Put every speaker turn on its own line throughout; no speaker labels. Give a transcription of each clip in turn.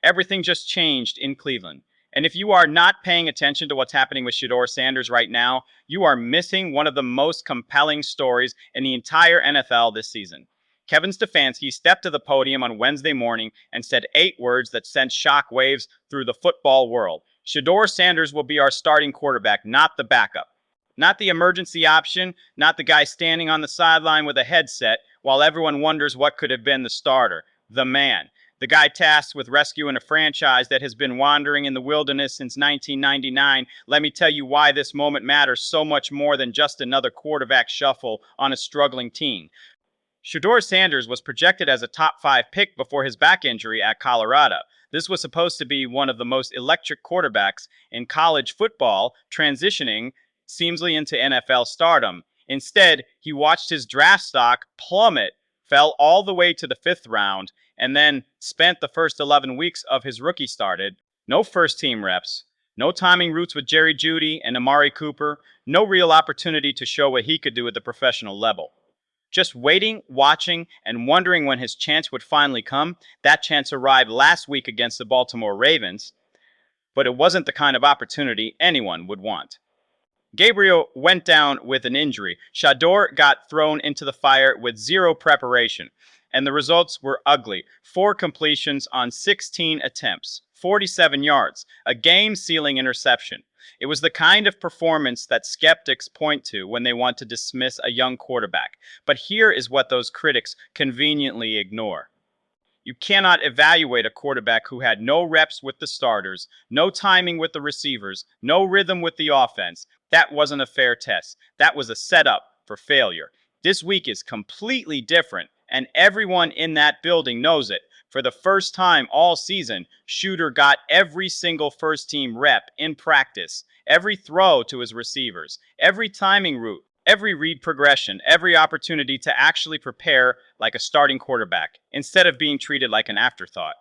Everything just changed in Cleveland. And if you are not paying attention to what's happening with Shedeur Sanders right now, you are missing one of the most compelling stories in the entire NFL this season. Kevin Stefanski stepped to the podium on Wednesday morning and said 8 words that sent shockwaves through the football world. Shedeur Sanders will be our starting quarterback, not the backup. Not the emergency option, not the guy standing on the sideline with a headset while everyone wonders what could have been the starter. The man. The guy tasked with rescuing a franchise that has been wandering in the wilderness since 1999. Let me tell you why this moment matters so much more than just another quarterback shuffle on a struggling team. Shedeur Sanders was projected as a top 5 pick before his back injury at Colorado. This was supposed to be one of the most electric quarterbacks in college football, transitioning seamlessly into NFL stardom. Instead, he watched his draft stock plummet, fell all the way to the 5th round, and then spent the first 11 weeks of his rookie started. No first-team reps, no timing routes with Jerry Jeudy and Amari Cooper, no real opportunity to show what he could do at the professional level. Just waiting, watching, and wondering when his chance would finally come. That chance arrived last week against the Baltimore Ravens, but it wasn't the kind of opportunity anyone would want. Gabriel went down with an injury. Shedeur got thrown into the fire with 0 preparation, and the results were ugly. 4 completions on 16 attempts, 47 yards, a game-sealing interception. It was the kind of performance that skeptics point to when they want to dismiss a young quarterback. But here is what those critics conveniently ignore. You cannot evaluate a quarterback who had no reps with the starters, no timing with the receivers, no rhythm with the offense. That wasn't a fair test. That was a setup for failure. This week is completely different, and everyone in that building knows it. For the first time all season, Shedeur got every single first-team rep in practice, every throw to his receivers, every timing route, every read progression, every opportunity to actually prepare like a starting quarterback, instead of being treated like an afterthought.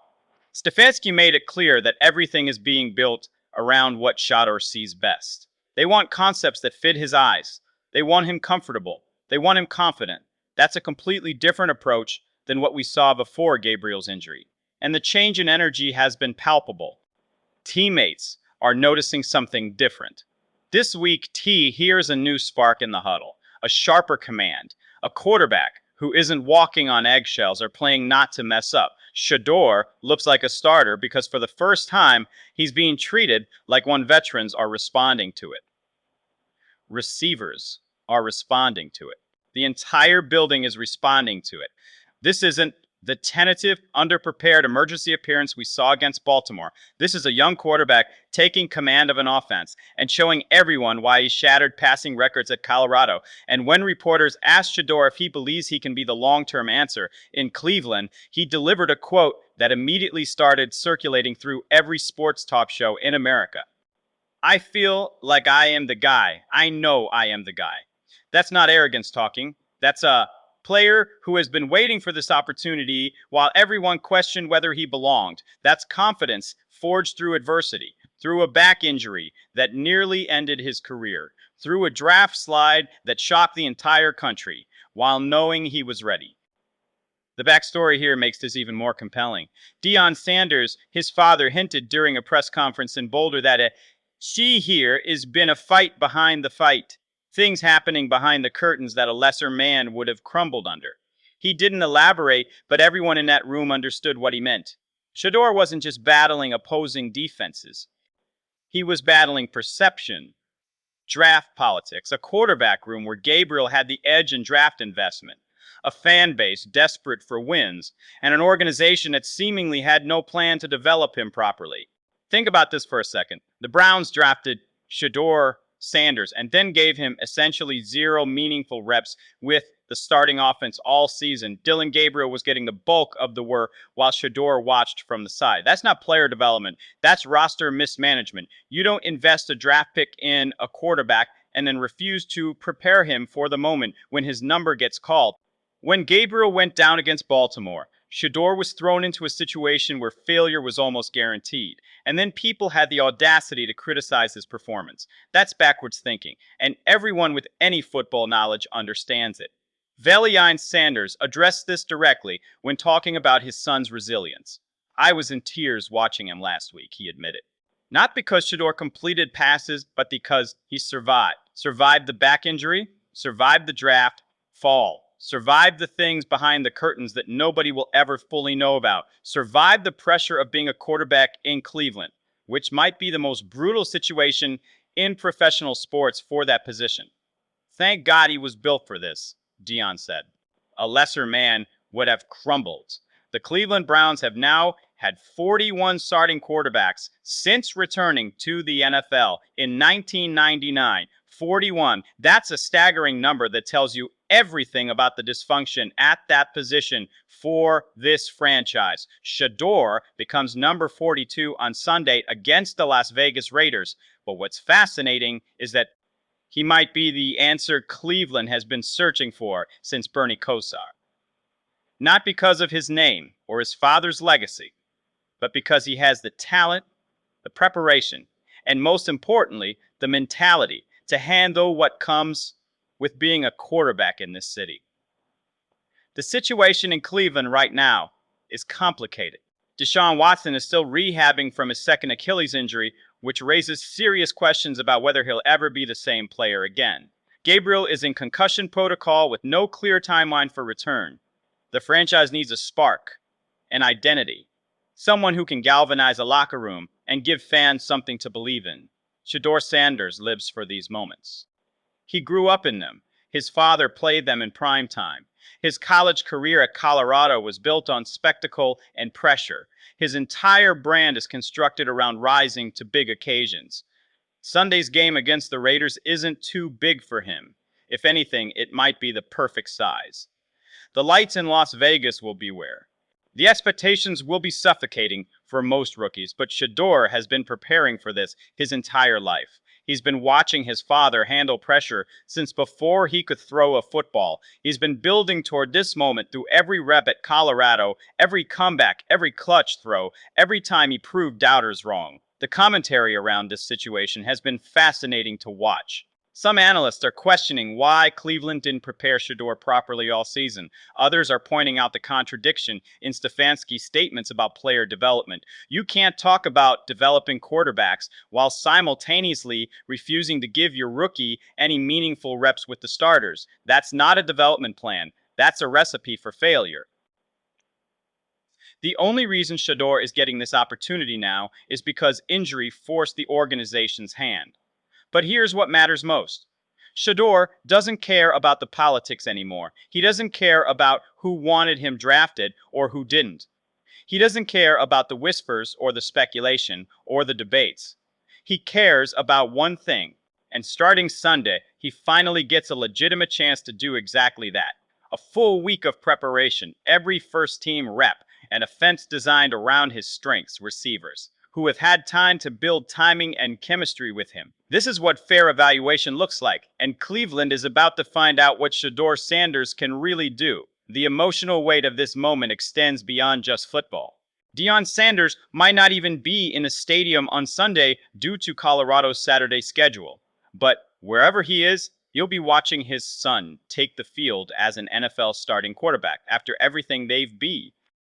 Stefanski made it clear that everything is being built around what Shedeur sees best. They want concepts that fit his eyes. They want him comfortable. They want him confident. That's a completely different approach than what we saw before Gabriel's injury. And the change in energy has been palpable. Teammates are noticing something different. This week, T hears a new spark in the huddle, a sharper command, a quarterback who isn't walking on eggshells or playing not to mess up. Shedeur looks like a starter because for the first time, he's being treated like one veterans are responding to it. Receivers are responding to it. The entire building is responding to it. This isn't the tentative, underprepared emergency appearance we saw against Baltimore. This is a young quarterback taking command of an offense and showing everyone why he shattered passing records at Colorado. And when reporters asked Shedeur if he believes he can be the long-term answer in Cleveland, he delivered a quote that immediately started circulating through every sports talk show in America. "I feel like I am the guy. I know I am the guy." That's not arrogance talking. That's a player who has been waiting for this opportunity while everyone questioned whether he belonged. That's confidence forged through adversity, through a back injury that nearly ended his career, through a draft slide that shocked the entire country, while knowing he was ready. The backstory here makes this even more compelling. Deion Sanders, his father, hinted during a press conference in Boulder that "she here has been a fight behind the fight. Things happening behind the curtains that a lesser man would have crumbled under." He didn't elaborate, but everyone in that room understood what he meant. Shedeur wasn't just battling opposing defenses. He was battling perception, draft politics, a quarterback room where Gabriel had the edge in draft investment, a fan base desperate for wins, and an organization that seemingly had no plan to develop him properly. Think about this for a second. The Browns drafted Shedeur Sanders and then gave him essentially 0 meaningful reps with the starting offense all season. Dillon Gabriel was getting the bulk of the work while Shedeur watched from the side. That's not player development. That's roster mismanagement. You don't invest a draft pick in a quarterback and then refuse to prepare him for the moment when his number gets called. When Gabriel went down against Baltimore, Shedeur was thrown into a situation where failure was almost guaranteed. And then people had the audacity to criticize his performance. That's backwards thinking, and everyone with any football knowledge understands it. Deion Sanders addressed this directly when talking about his son's resilience. I was in tears watching him last week, he admitted. Not because Shedeur completed passes, but because he survived. Survived the back injury, survived the draft, fall, survived the things behind the curtains that nobody will ever fully know about, survived the pressure of being a quarterback in Cleveland, which might be the most brutal situation in professional sports for that position. Thank God he was built for this, Dion said. A lesser man would have crumbled. The Cleveland Browns have now had 41 starting quarterbacks since returning to the NFL in 1999. 41. That's a staggering number that tells you everything about the dysfunction at that position for this franchise. Shedeur becomes number 42 on Sunday against the Las Vegas Raiders. But what's fascinating is that he might be the answer Cleveland has been searching for since Bernie Kosar. Not because of his name or his father's legacy, but because he has the talent, the preparation, and most importantly, the mentality to handle what comes with being a quarterback in this city. The situation in Cleveland right now is complicated. Deshaun Watson is still rehabbing from his second Achilles injury, which raises serious questions about whether he'll ever be the same player again. Gabriel is in concussion protocol with no clear timeline for return. The franchise needs a spark, an identity, someone who can galvanize a locker room and give fans something to believe in. Shedeur Sanders lives for these moments. He grew up in them. His father played them in prime time. His college career at Colorado was built on spectacle and pressure. His entire brand is constructed around rising to big occasions. Sunday's game against the Raiders isn't too big for him. If anything, it might be the perfect size. The lights in Las Vegas will beware. The expectations will be suffocating for most rookies, but Shedeur has been preparing for this his entire life. He's been watching his father handle pressure since before he could throw a football. He's been building toward this moment through every rep at Colorado, every comeback, every clutch throw, every time he proved doubters wrong. The commentary around this situation has been fascinating to watch. Some analysts are questioning why Cleveland didn't prepare Shedeur properly all season. Others are pointing out the contradiction in Stefanski's statements about player development. You can't talk about developing quarterbacks while simultaneously refusing to give your rookie any meaningful reps with the starters. That's not a development plan. That's a recipe for failure. The only reason Shedeur is getting this opportunity now is because injury forced the organization's hand. But here's what matters most. Shedeur doesn't care about the politics anymore. He doesn't care about who wanted him drafted or who didn't. He doesn't care about the whispers or the speculation or the debates. He cares about one thing, and starting Sunday, he finally gets a legitimate chance to do exactly that. A full week of preparation, every first-team rep, an offense designed around his strengths, receivers, who have had time to build timing and chemistry with him. This is what fair evaluation looks like, and Cleveland is about to find out what Shedeur Sanders can really do. The emotional weight of this moment extends beyond just football. Deion Sanders might not even be in a stadium on Sunday due to Colorado's Saturday schedule, but wherever he is, he'll be watching his son take the field as an NFL starting quarterback after everything they've been